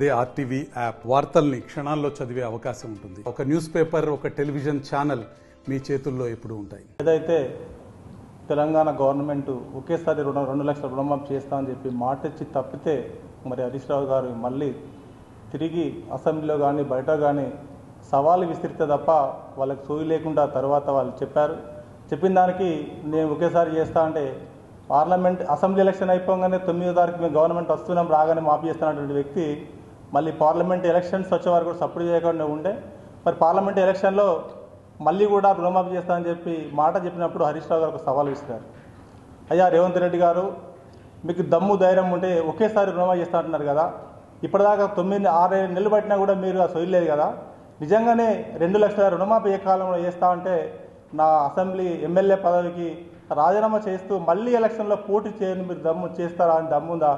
They RTV app వార్తల్ని క్షణాల్లో చదివే అవకాశం ఉంటుంది. ఒక న్యూస్ పేపర్, ఒక టెలివిజన్ ఛానల్ మీ చేతుల్లో ఎప్పుడూ ఉంటాయి. ఏదైతే తెలంగాణ గవర్నమెంట్ ఒకేసారి 2 లక్షల రుణమాఫీ చేస్తామని చెప్పి మాట ఇచ్చి తప్పితే మరి హరీష్ రావు గారు మళ్ళీ తిరిగి అసెంబ్లీలో కానీ బయట కానీ సవాలు విసిరితే తప్ప వాళ్ళకి సోయి లేకుండా తర్వాత వాళ్ళు చెప్పిన దానికి నేను ఒకేసారి చేస్తా అంటే పార్లమెంట్ అసెంబ్లీ ఎలక్షన్ అయిపోగానే 9వ తారీఖు మేము గవర్నమెంట్ వస్తున్నాం రాగానే మాఫీ చేస్తున్నటువంటి వ్యక్తి మళ్ళీ పార్లమెంట్ ఎలక్షన్స్ వచ్చే వరకు కూడా సపోర్ట్ చేయకుండా ఉండే మరి పార్లమెంట్ ఎలక్షన్లో మళ్ళీ కూడా రుణమాఫీ చేస్తామని చెప్పి మాట చెప్పినప్పుడు హరీష్ రావు గారు ఒక సవాల్ విసిరారు. అయ్యా రేవంత్ రెడ్డి గారు, మీకు దమ్ము ధైర్యం ఉంటే ఒకేసారి రుణమాఫీ చేస్తా అంటున్నారు కదా, ఇప్పటిదాకా 9-6 నెలలు పట్టినా కూడా మీరు సొయ్యలేదు కదా, నిజంగానే 2 లక్షల రుణమాఫీ ఏ కాలంలో చేస్తామంటే నా అసెంబ్లీ ఎమ్మెల్యే పదవికి రాజీనామా చేస్తూ మళ్ళీ ఎలక్షన్లో పోటీ చేయని మీరు దమ్ము చేస్తారా అని దమ్ముందా?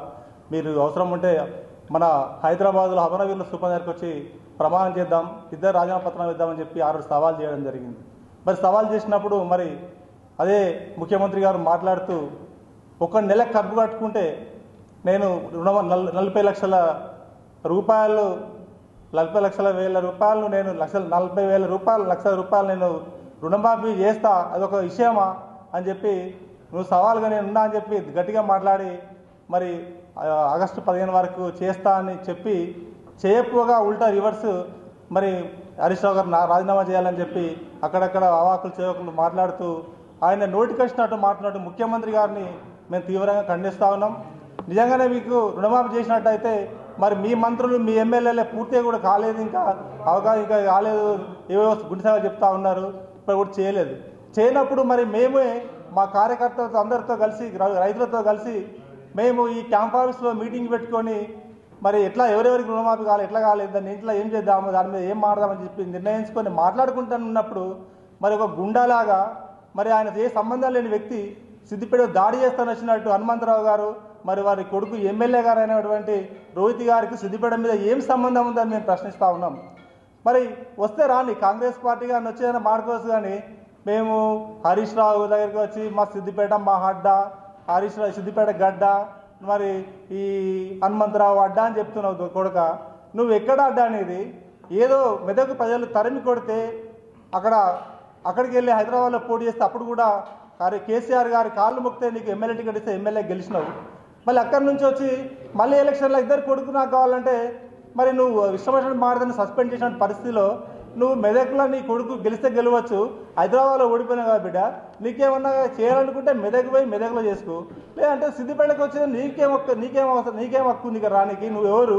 మీరు అవసరం ఉంటే మన హైదరాబాద్లో అమరవీరుల స్థూపం దగ్గరికి వచ్చి ప్రమాణం చేద్దాం, ఇద్దరు రాజీనామా పత్రం ఇద్దామని చెప్పి 6 సవాల్ చేయడం జరిగింది. మరి సవాల్ చేసినప్పుడు మరి అదే ముఖ్యమంత్రి గారు మాట్లాడుతూ ఒక నెల కడుపు కట్టుకుంటే నేను 40 లక్షల రూపాయలు 40 లక్షల వేల రూపాయలు నేను 40,000 రూపాయలు లక్షల రూపాయలు నేను రుణమాఫీ చేస్తా, అదొక విషయమా అని చెప్పి నువ్వు సవాల్గా నేను ఉన్నా అని చెప్పి గట్టిగా మాట్లాడి మరి ఆగస్టు 15 వరకు చేస్తా అని చెప్పి చేయకపోగా ఉల్టా రివర్స్ మరి హరీష్ రావు గారు రాజీనామా చేయాలని చెప్పి అక్కడక్కడ అవాకులు చేవకులు మాట్లాడుతూ ఆయన నోటికొచ్చినట్టు మాట్లాడుతూ ముఖ్యమంత్రి గారిని మేము తీవ్రంగా ఖండిస్తూ ఉన్నాం. నిజంగానే మీకు రుణమాఫీ చేసినట్టయితే మరి మీ మంత్రులు మీ ఎమ్మెల్యేలే పూర్తిగా కూడా కాలేదు, ఇంకా ఇంకా కాలేదు, ఏవో గుండెసాగా చెప్తా ఉన్నారు, ఇప్పుడు కూడా చేయనప్పుడు మరి మేమే మా కార్యకర్తలతో అందరితో కలిసి రైతులతో కలిసి మేము ఈ క్యాంప్ ఆఫీస్లో మీటింగ్ పెట్టుకొని మరి ఎట్లా ఎవరెవరికి రుణమాఫీ కావాలి, ఎట్లా కాలేదు, దాన్ని ఇంట్లో ఏం చేద్దాము, దాని మీద ఏం మాట్లాడదామని చెప్పి నిర్ణయించుకొని మాట్లాడుకుంటున్నప్పుడు మరి ఒక గుండాలాగా మరి ఆయన ఏ సంబంధం లేని వ్యక్తి సిద్దిపేట దాడి చేస్తాను వచ్చినట్టు హనుమంతరావు గారు మరి వారి కొడుకు ఎమ్మెల్యే గారు అయినటువంటి రోహిత్ గారికి సిద్దిపేట మీద ఏం సంబంధం ఉందని మేము ప్రశ్నిస్తూ ఉన్నాం. మరి వస్తే రాని కాంగ్రెస్ పార్టీ కానీ వచ్చేదైనా మాడుకోవచ్చు, కానీ మేము హరీష్ రావు దగ్గరికి వచ్చి మా సిద్దిపేట మా అడ్డ, హరీష్ రావు సిద్దిపేట గడ్డ, మరి ఈ హనుమంతరావు అడ్డ అని చెప్తున్నావు కొడుక, నువ్వు ఎక్కడ అడ్డ అనేది? ఏదో మెదక్ ప్రజలు తరిమి కొడితే అక్కడికి వెళ్ళి హైదరాబాద్లో పోటీ చేస్తే అప్పుడు కూడా కేసీఆర్ గారి కాళ్ళు మొక్కితే నీకు ఎమ్మెల్యే టికెట్ ఇస్తే ఎమ్మెల్యే గెలిచినావు. మళ్ళీ అక్కడి నుంచి వచ్చి మళ్ళీ ఎలక్షన్లో ఇద్దరు కొడుకు నాకు కావాలంటే మరి నువ్వు ఇష్టమైన మాటని సస్పెండ్ చేసిన పరిస్థితిలో నువ్వు మెదక్లో నీ కొడుకు గెలిస్తే గెలవచ్చు, హైదరాబాద్లో ఓడిపోయినావు కదా బిడ్డ, నీకేమన్నా చేయాలనుకుంటే మెదక్ పోయి మెదక్లో చేసుకో, లేదంటే సిద్దిపేటకు వచ్చేది నీకేం హక్కు ఉంది కదా రానికి? నువ్వు ఎవరు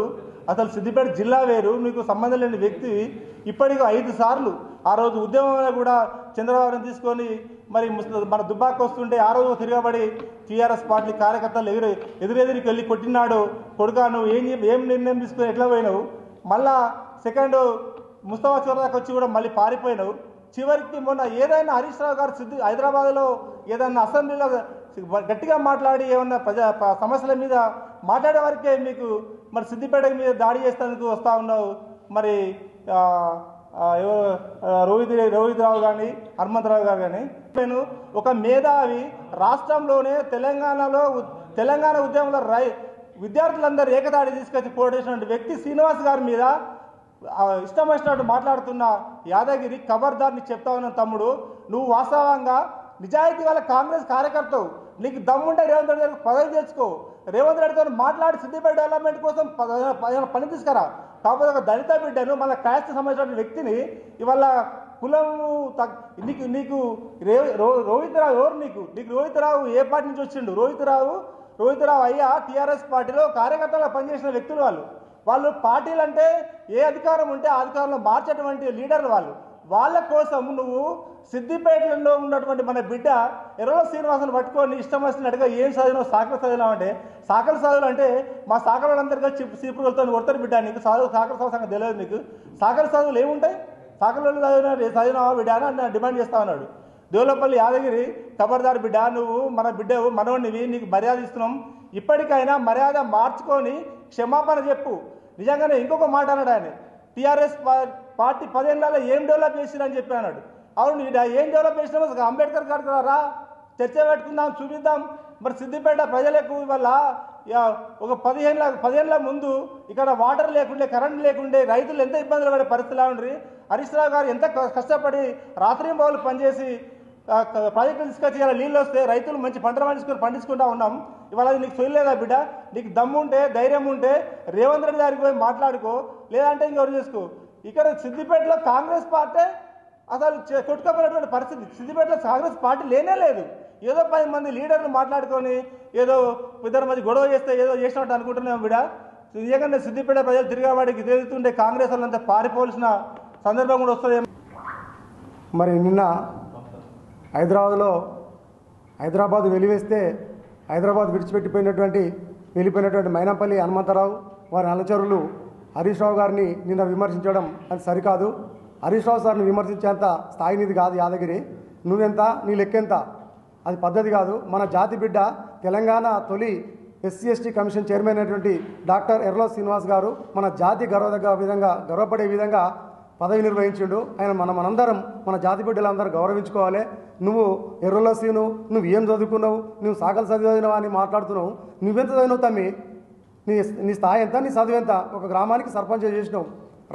అసలు? సిద్దిపేట జిల్లా వేరు, నీకు సంబంధం లేని వ్యక్తివి. ఇప్పటికీ 5 సార్లు ఆ రోజు ఉద్యమంలో కూడా చంద్రబాబుని తీసుకొని మరి మన దుబ్బాకు వస్తుంటే ఆ రోజు తిరగబడి టీఆర్ఎస్ పార్టీ కార్యకర్తలు ఎదురెదిరికి వెళ్ళి కొట్టినాడు. కొడుకా నువ్వు ఏం నిర్ణయం తీసుకుని ఎట్లా పోయినావు? మళ్ళా సెకండ్ ముస్తఫా చౌరదాకి వచ్చి కూడా మళ్ళీ పారిపోయినావు. చివరికి మొన్న ఏదైనా హరీష్ రావు గారు హైదరాబాద్లో ఏదైనా అసెంబ్లీలో గట్టిగా మాట్లాడి ఏమన్నా సమస్యల మీద మాట్లాడే వరకే మీకు మరి సిద్దిపేట మీద దాడి చేసేందుకు వస్తూ ఉన్నావు. మరి రోహిత్ రావు కానీ హనుమంతరావు గారు కానీ నేను ఒక మేధావి రాష్ట్రంలోనే తెలంగాణ ఉద్యమంలో విద్యార్థులందరూ ఏకతాడి తీసుకొచ్చి పోటేసినటువంటి వ్యక్తి శ్రీనివాస్ గారి మీద ఇష్టం వచ్చినట్టు మాట్లాడుతున్న యాదగిరి ఖబర్దార్ని చెప్తా ఉన్న తమ్ముడు, నువ్వు వాస్తవంగా నిజాయితీ వాళ్ళ కాంగ్రెస్ కార్యకర్తవు, నీకు దమ్ముంటే రేవంత్ రెడ్డి గారికి పదవి తెచ్చుకో, రేవంత్ రెడ్డితో మాట్లాడి సిద్దిపేట డెవలప్మెంట్ కోసం పని తీసుకురా. కాకపోతే ఒక దళిత బిడ్డను మళ్ళీ క్యాస్ట్ సంబంధించిన వ్యక్తిని ఇవాళ కులము నీకు రోహిత్ రావు ఎవరు? నీకు రోహిత్ రావు ఏ పార్టీ నుంచి వచ్చిండు? రోహిత్ రావు అయ్యా టీఆర్ఎస్ పార్టీలో కార్యకర్తలుగా పనిచేసిన వ్యక్తులు వాళ్ళు పార్టీలు అంటే ఏ అధికారం ఉంటే ఆ అధికారంలో మార్చేటువంటి లీడర్లు వాళ్ళ కోసం నువ్వు సిద్దిపేటలో ఉన్నటువంటి మన బిడ్డ ఎర్రల శ్రీనివాసుని పట్టుకొని ఇష్టం వచ్చినట్టుగా ఏం చదివినావు? సాకలు చదివినావు అంటే సాకలు చదువులు అంటే మా సాకల వాళ్ళందరికీ చీపురులతో కొడతారు బిడ్డ, నీకు సాకల చదువు సంగతి తెలియదు. నీకు సాకల చదువులు ఏముంటాయి? సాకల చదివినావా బిడ్డ అని డిమాండ్ చేస్తా ఉన్నాడు. దేవులపల్లి యాదగిరి ఖబర్దార్ బిడ్డ, నువ్వు మన బిడ్డవు, మనోడివి, నీకు మర్యాద ఇస్తున్నాం, ఇప్పటికైనా మర్యాద మార్చుకొని క్షమాపణ చెప్పు. నిజంగానే ఇంకొక మాట అన్నాడు ఆయన, టీఆర్ఎస్ పార్టీ 10 ఏళ్ళలో ఏం డెవలప్ చేసిరని చెప్పి అన్నాడు. అవును, ఏం డెవలప్ చేసినామో అంబేద్కర్ గారికి రా చర్చ పెట్టుకుందాం, చూపిద్దాం. మరి సిద్దిపేట ప్రజలకు ఇవాళ ఒక 10 ఏళ్ళ ముందు ఇక్కడ వాటర్ లేకుండే, కరెంట్ లేకుండే రైతులు ఎంత ఇబ్బందులు పడే పరిస్థితిలో ఉండ్రి. హరీష్ రావు గారు ఎంత కష్టపడి రాత్రింబవళ్ళు పనిచేసి ప్రాజెక్టులు తీసుకొచ్చి ఇలా నీళ్ళు వస్తే రైతులు మంచి పంటలు పండించుకుంటా ఉన్నాం. ఇవాళ అది నీకు చూడలేదా బిడ్డ? నీకు దమ్ము ఉంటే, ధైర్యం ఉంటే రేవంత్ రెడ్డి గారికి పోయి మాట్లాడుకో, లేదంటే ఇంకెవరు చేసుకో. ఇక్కడ సిద్దిపేటలో కాంగ్రెస్ పార్టీ అసలు కొట్టుకపోయినటువంటి పరిస్థితి. సిద్దిపేటలో కాంగ్రెస్ పార్టీ లేనే లేదు. ఏదో 10 మంది లీడర్లు మాట్లాడుకొని ఏదో ఇద్దరు మధ్య గొడవ చేస్తే ఏదో చేసినట్టు అనుకుంటున్నాం బిడ్డ. నిజంగానే సిద్దిపేట ప్రజలు తిరిగేవాడికి తిరుగుతుంటే కాంగ్రెస్ వాళ్ళంతా పారిపోవాల్సిన సందర్భం కూడా వస్తుంది. మరి నిన్న హైదరాబాద్ వెలివేస్తే హైదరాబాద్ వెళ్ళిపోయినటువంటి మైనంపల్లి హనుమంతరావు వారి అనుచరులు హరీష్ రావు గారిని నిన్న విమర్శించడం అది సరికాదు. హరీష్ రావు సార్ని విమర్శించేంత స్థాయి నీది కాదు యాదగిరి. నువ్వెంత, నీ లెక్కెంత, అది పద్ధతి కాదు. మన జాతి బిడ్డ తెలంగాణ తొలి SC/ST కమిషన్ చైర్మన్ అయినటువంటి డాక్టర్ ఎర్రల శ్రీనివాస్ గారు మన జాతి గర్వపడే విధంగా పదవి నిర్వహించిండు. ఆయన మనందరం మన జాతి బిడ్డలందరూ గౌరవించుకోవాలి. నువ్వు ఎర్రల శ్రీను, నువ్వు ఏం చదువుకున్నావు, నువ్వు సాకలు చదివినావా అని మాట్లాడుతున్నావు. నువ్వెంత చదివినావు తమ్మి? నీ స్థాయి ఎంత, నీ చదువు ఎంత? ఒక గ్రామానికి సర్పంచ్ చేసినావు,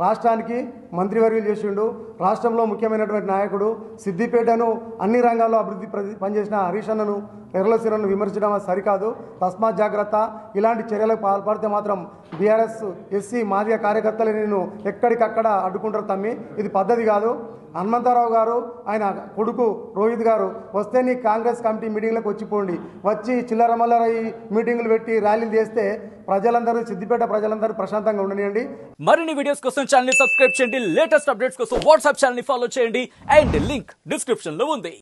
రాష్ట్రానికి మంత్రివర్యులు చేసిండు, రాష్ట్రంలో ముఖ్యమైనటువంటి నాయకుడు. సిద్దిపేటను అన్ని రంగాల్లో అభివృద్ధి పనిచేసిన హరీష్ అన్నను, ఎర్రల శ్రీను విమర్శించడం సరికాదు. తస్మాత్ జాగ్రత్త. ఇలాంటి చర్యలకు పాల్పడితే మాత్రం బీఆర్ఎస్ SC మాదిగ కార్యకర్తలు నేను ఎక్కడికక్కడ అడ్డుకుంటారు తమ్మి. ఇది పద్ధతి కాదు. హనుమంతరావు గారు ఆయన కొడుకు రోహిత్ గారు వస్తే నీ కాంగ్రెస్ కమిటీ మీటింగ్లకు వచ్చి చిల్లర మల్లర ఈ మీటింగులు పెట్టి ర్యాలీలు చేస్తే ప్రజలందరూ, సిద్దిపేట ప్రజలందరూ ప్రశాంతంగా ఉండనియండి. మరిన్ని వీడియోస్ కోసం ఛానల్ ని సబ్స్క్రైబ్ చేయండి. లేటెస్ట్ అప్డేట్స్ కోసం వాట్సాప్ ఛానల్ ని ఫాలో చేయండి. అండ్ లింక్ డిస్క్రిప్షన్ లో ఉంది.